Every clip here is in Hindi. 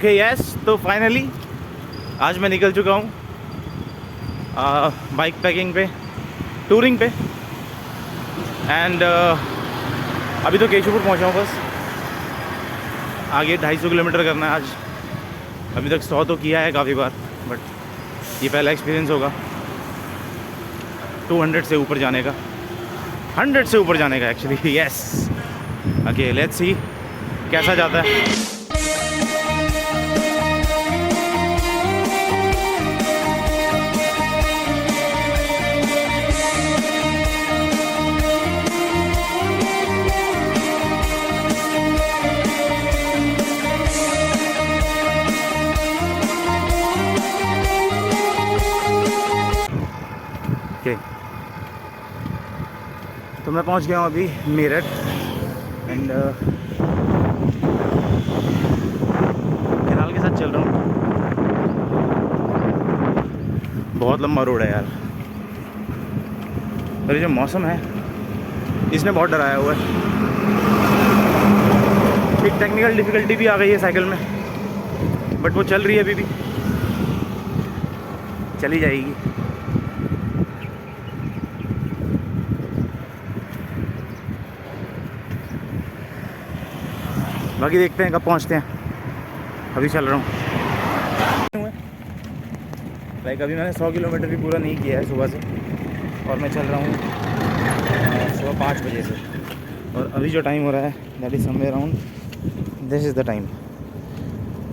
ओके यस, तो फाइनली आज मैं निकल चुका हूँ बाइक पैकिंग पे, टूरिंग पे। एंड अभी तो केशवपुर पहुँचा हूँ बस। आगे 250 किलोमीटर करना है आज। अभी तक 100 तो किया है काफ़ी बार, बट ये पहला एक्सपीरियंस होगा 200 से ऊपर जाने का, 100 से ऊपर जाने का actually. Yes, okay let's see कैसा जाता है। ओके, तो मैं पहुंच गया हूं अभी मेरठ। एंड कैनाल के साथ चल रहा हूँ। बहुत लंबा रोड है यार, और ये जो मौसम है इसने बहुत डराया हुआ है। एक टेक्निकल डिफ़िकल्टी भी आ गई है साइकिल में, बट वो चल रही है, अभी भी चली जाएगी। बाकी देखते हैं कब पहुंचते हैं। अभी चल रहा हूँ। लाइक अभी मैंने 100 किलोमीटर भी पूरा नहीं किया है सुबह से, और मैं चल रहा हूँ सुबह 5 बजे से। और अभी जो टाइम हो रहा है that is somewhere around, this is the time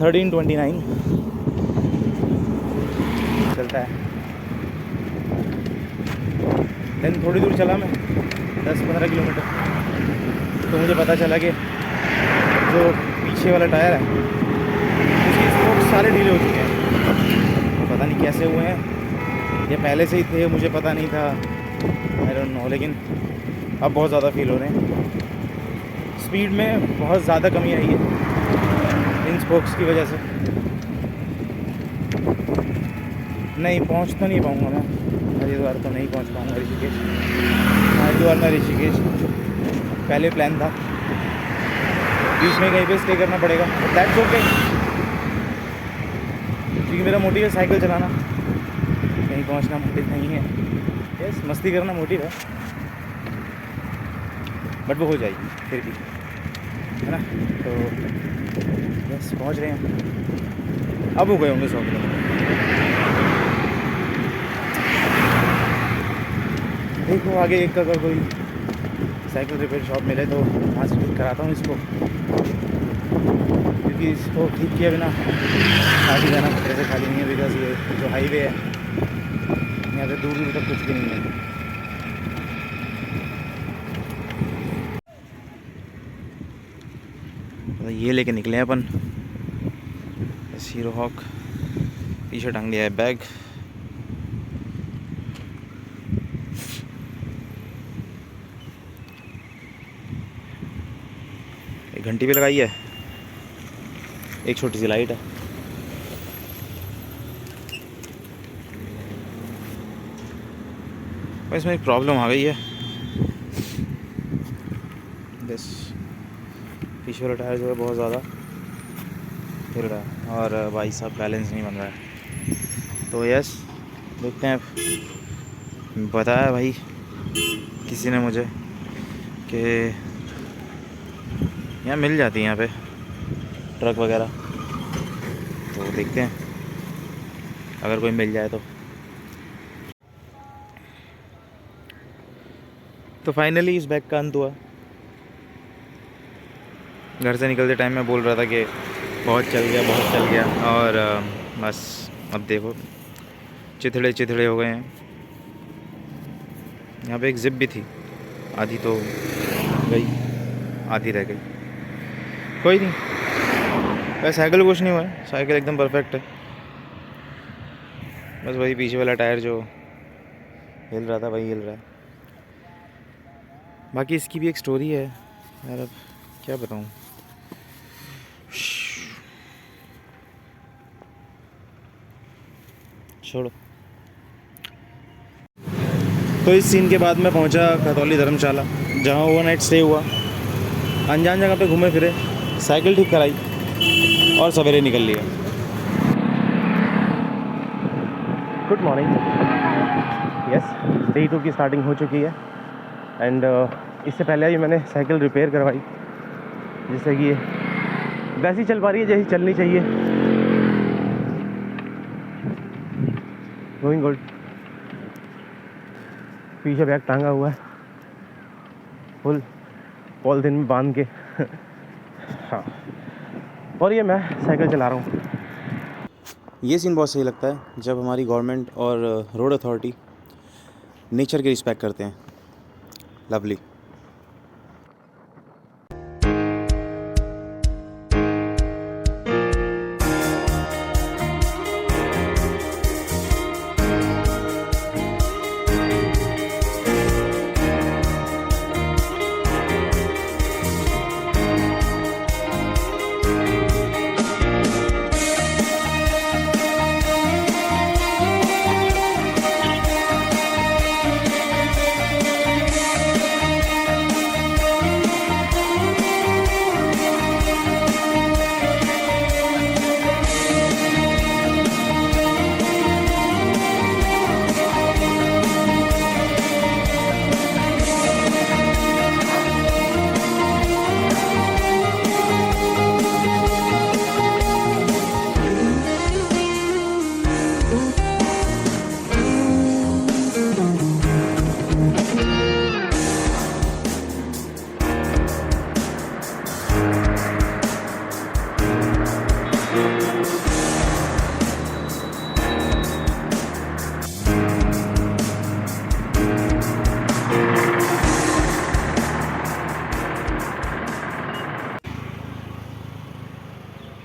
13:29 चलता है। देन थोड़ी दूर चला मैं 10-15 किलोमीटर, तो मुझे पता चला कि जो पीछे वाला टायर है उसके स्पोक्स सारे ढीले हो चुके हैं। पता नहीं कैसे हुए हैं, ये पहले से ही थे, मुझे पता नहीं था, आई डोंट नो। लेकिन अब बहुत ज़्यादा फील हो रहे हैं। स्पीड में बहुत ज़्यादा कमी आई है इन स्पोक्स की वजह से। नहीं पहुंच तो नहीं पाऊँगा मैं हरिद्वार, तो नहीं पहुंच पाऊँगा ऋषिकेश। हरिद्वार में ऋषिकेश पहले प्लान था, बीच में कहीं पे स्टे करना पड़ेगा, दैट्स ओके, क्योंकि मेरा मोटिव है साइकिल चलाना, कहीं पहुंचना मोटिव नहीं है। यस, मस्ती करना मोटिव है, बट वो हो जाएगी फिर भी, है ना। तो यस, पहुंच रहे हैं। अब हो गए होंगे 100 किलोमीटर। देखो आगे एक अगर कोई साइकिल रिपेयर शॉप मिले तो वहाँ से ठीक कराता हूँ इसको, क्योंकि इसको ठीक किए बिना आगे जाना खतरे से खाली नहीं है। बिकॉज ये जो हाईवे है यहाँ पे दूर दूर तक कुछ भी नहीं है। तो ये लेके निकले हैं अपन, हीरो हॉक, पीछे टांग लिया है बैग। एक घंटी भी लगाई है, एक छोटी सी लाइट है। पर इसमें एक प्रॉब्लम आ गई है, बस पीछे वाला टायर जो है बहुत ज़्यादा हिल रहा है, और भाई साहब बैलेंस नहीं बन रहा है। तो यस, देखते हैं। बताया भाई किसी ने मुझे कि यहाँ मिल जाती है यहाँ पे ट्रक वगैरह, तो देखते हैं अगर कोई मिल जाए तो फाइनली इस बैग का अंत हुआ। घर से निकलते टाइम मैं बोल रहा था कि बहुत चल गया, और बस अब देखो चिथड़े हो गए हैं। यहाँ पे एक जिप भी थी, आधी तो गई, आधी रह गई। कोई नहीं, वैसे साइकिल कुछ नहीं हुआ है, साइकिल एकदम परफेक्ट है। बस वही पीछे वाला टायर जो हिल रहा था वही हिल रहा है। बाकी इसकी भी एक स्टोरी है यार, अब क्या बताऊँ। छोड़ो। तो इस सीन के बाद मैं पहुंचा खतौली धर्मशाला, जहां ओवरनाइट स्टे हुआ। अनजान जगह पे घूमे फिरे, साइकिल ठीक कराई, और सवेरे निकल लिया। Good morning. यस, डे 2 की स्टार्टिंग हो चुकी है एंड इससे पहले ही मैंने साइकिल रिपेयर करवाई, जिससे कि वैसी चल पा रही है जैसी चलनी चाहिए। Going good. पीछे बैग टांगा हुआ है फुल पॉलिथीन में बांध के। हाँ, और ये मैं साइकिल चला रहा हूँ। ये सीन बहुत सही लगता है जब हमारी गवर्नमेंट और रोड अथॉरिटी नेचर की रिस्पेक्ट करते हैं। लवली।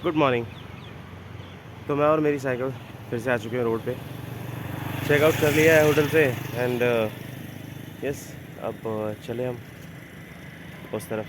Good morning. तो मैं और मेरी साइकिल फिर से आ चुके हैं रोड पे। चेकआउट कर लिया है होटल से एंड यस, अब चले हम उस तरफ।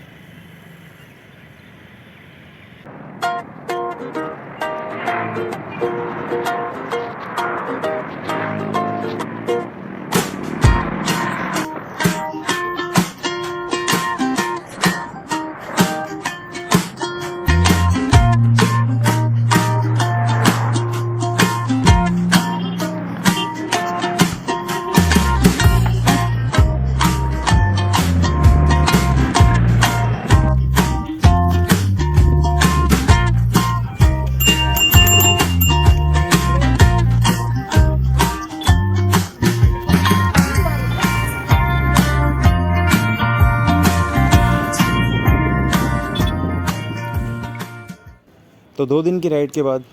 तो 2 दिन की राइड के बाद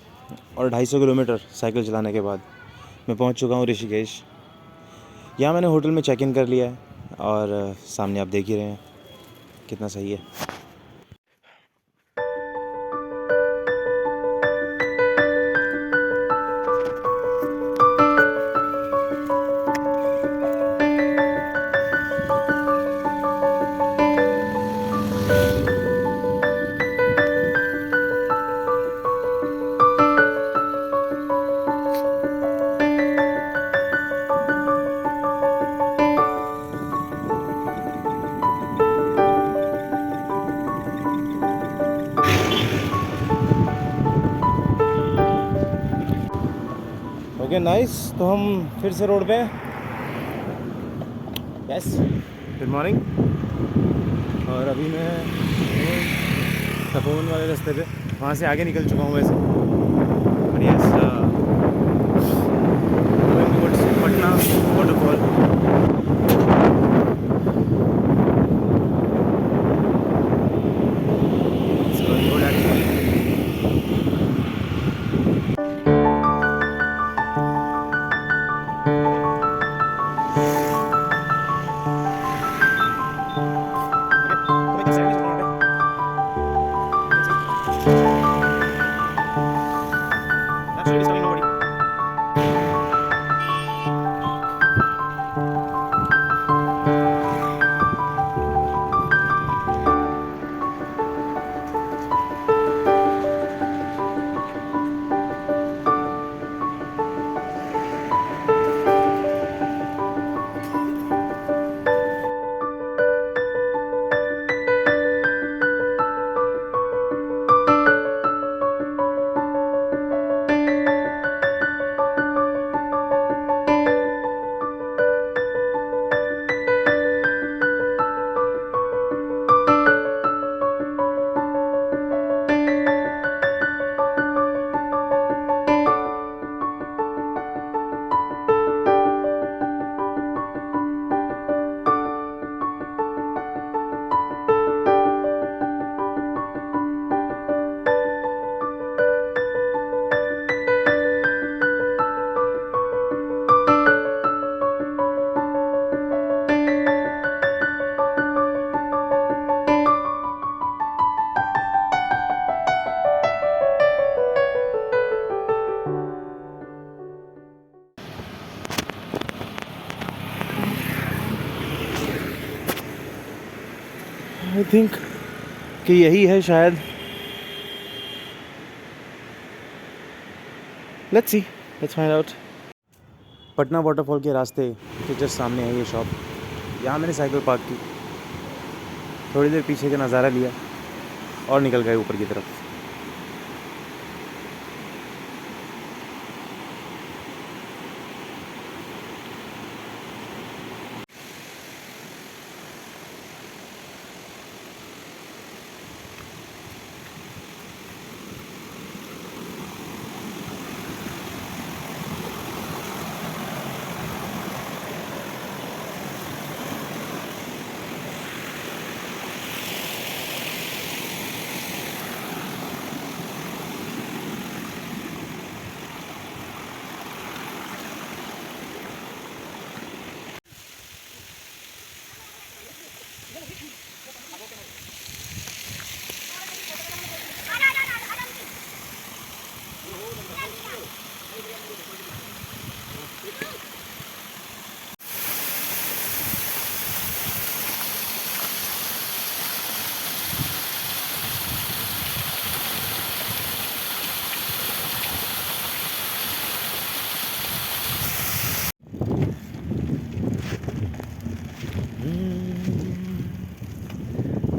और 250 किलोमीटर साइकिल चलाने के बाद मैं पहुंच चुका हूं ऋषिकेश। यहाँ मैंने होटल में चेक इन कर लिया है और सामने आप देख ही रहे हैं कितना सही है। Okay nice. तो हम फिर से रोड पे। Yes, good morning. और अभी मैं तपोवन वाले रास्ते पे वहाँ से आगे निकल चुका हूँ वैसे। और yes, Patna waterfall. I think कि यही है शायद। Let's see, let's find out. Patna waterfall के रास्ते के जस्ट सामने है ये शॉप। यहाँ मैंने साइकिल पार्क की, थोड़ी देर पीछे का नज़ारा लिया और निकल गए ऊपर की तरफ।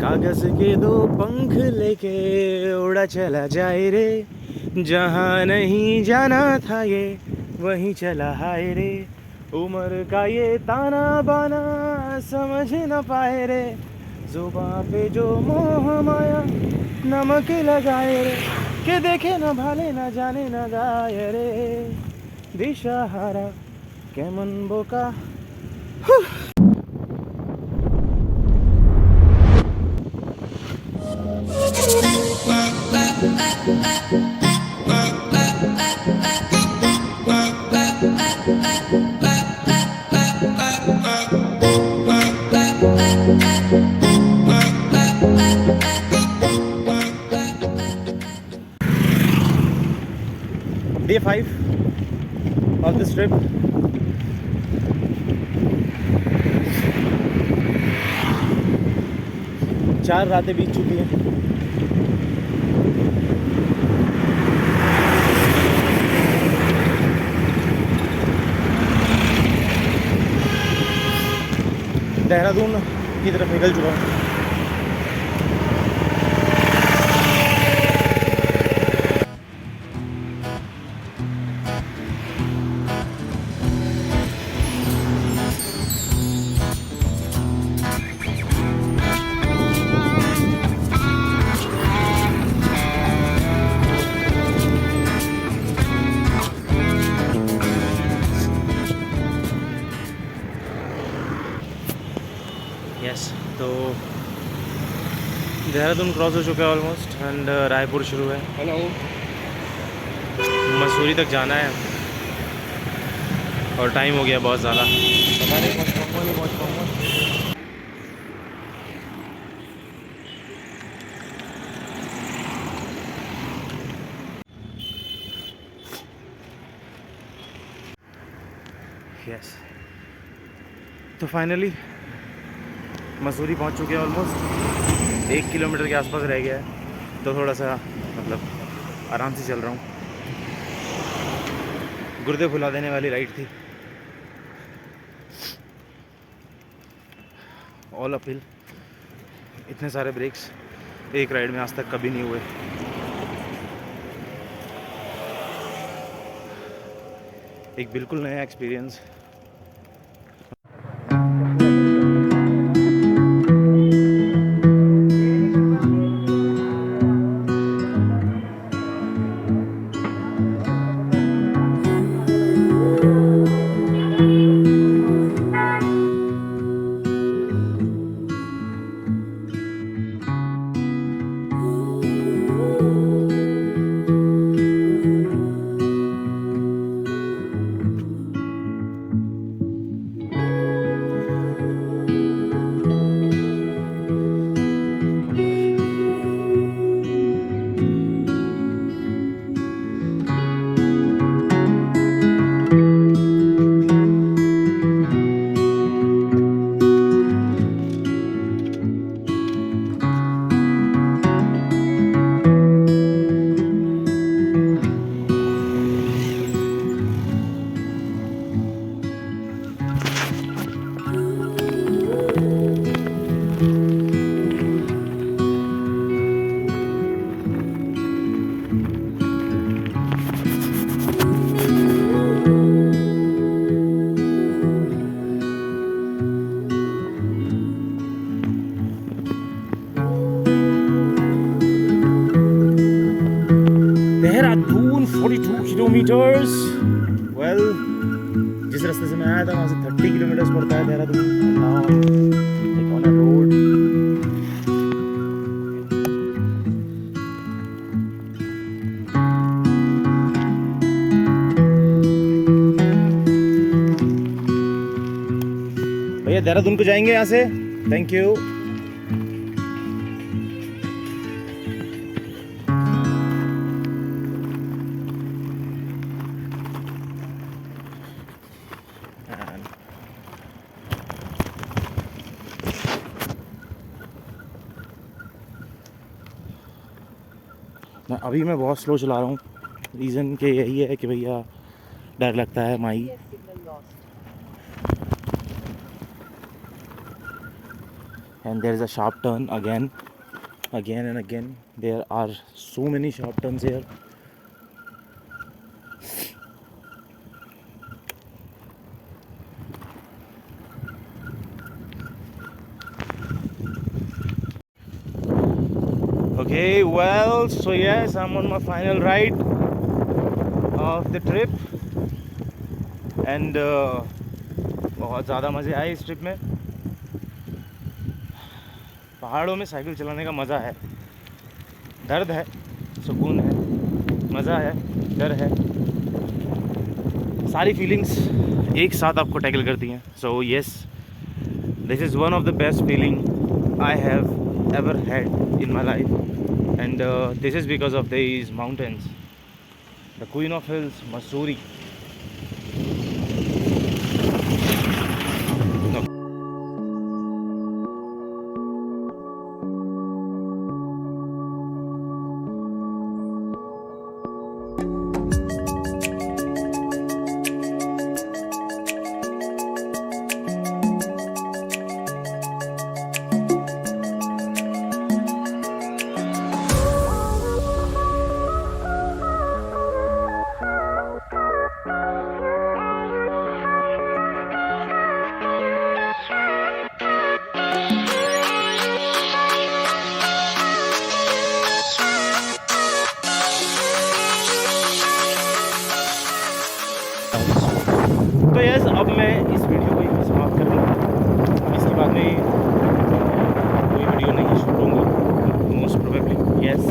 कागज के दो पंख लेके उड़ा चला जाए रे, जहाँ नहीं जाना था ये वहीं चला हाय रे। उम्र का ये ताना बाना समझ न पाए रे, जुबां पे जो मोह माया नमक लगाए रे, के देखे न भाले न जाने न गाए रे, दिशाहारा केमन बोका। Day 5 of this trip. चार रातें बीत चुकी हैं। देहरादून की तरफ निकल चुका हूँ। यस, तो देहरादून क्रॉस हो चुका है ऑलमोस्ट एंड रायपुर शुरू है। हेलो, मसूरी तक जाना है और टाइम हो गया बहुत ज़्यादा। पता नहीं पहुँच पाऊँगा नहीं पहुँच पाऊँगा। यस, तो फाइनली मसूरी पहुंच चुके हैं। ऑलमोस्ट 1 किलोमीटर के आसपास रह गया है, तो थोड़ा सा मतलब आराम से चल रहा हूँ। गुर्दे फुला देने वाली राइड थी। ऑल अपहिल, इतने सारे ब्रेक्स एक राइड में आज तक कभी नहीं हुए। एक बिल्कुल नया एक्सपीरियंस। meters. Well, जिस रास्ते से मैं आया था वहाँ से 30 किलोमीटर्स पड़ता है Dehradun. Now I'm on a road. भैया देहरादून को जाएंगे यहाँ से. Thank you. अभी मैं बहुत स्लो चला रहा हूँ. रीज़न के यही है कि भैया डर लगता है माई. And there is a sharp turn again and again. There are so many sharp turns here. Okay, well, so yes, I'm on my final ride of the trip. And बहुत ज़्यादा मज़े आए इस ट्रिप में. पहाड़ों में साइकिल चलाने का मज़ा है. दर्द है, सुकून है, मज़ा है, डर है. सारी फीलिंग्स एक साथ आपको टैकल करती हैं. So yes, this is one of the best feeling I have ever had in my life. And this is because of these mountains, the Queen of Hills, Mussoorie. No. तो यस, अब मैं इस वीडियो को यहीं समाप्त कर दूँ. इसके बाद में कोई वीडियो नहीं शूट होंगी मोस्ट प्रोबेबली. यस,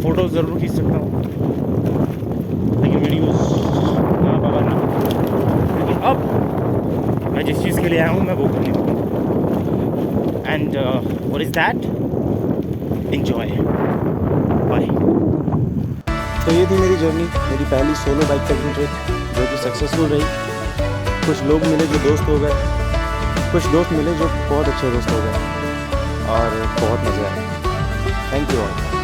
फ़ोटोज़ ज़रूर खींच सकता हूँ लेकिन वीडियोज़ ना पाबा नहीं. लेकिन अब मैं जिस चीज़ के लिए आया हूँ मैं वो करने वाला हूँ. And what is that? Enjoy. Bye. तो ये थी मेरी जर्नी, मेरी पहली सोलो बाइक पैकिंग ट्रिप जो कि सक्सेसफुल रही. कुछ लोग मिले जो दोस्त हो गए, कुछ दोस्त मिले जो बहुत अच्छे दोस्त हो गए और बहुत मज़ा आया. Thank you all.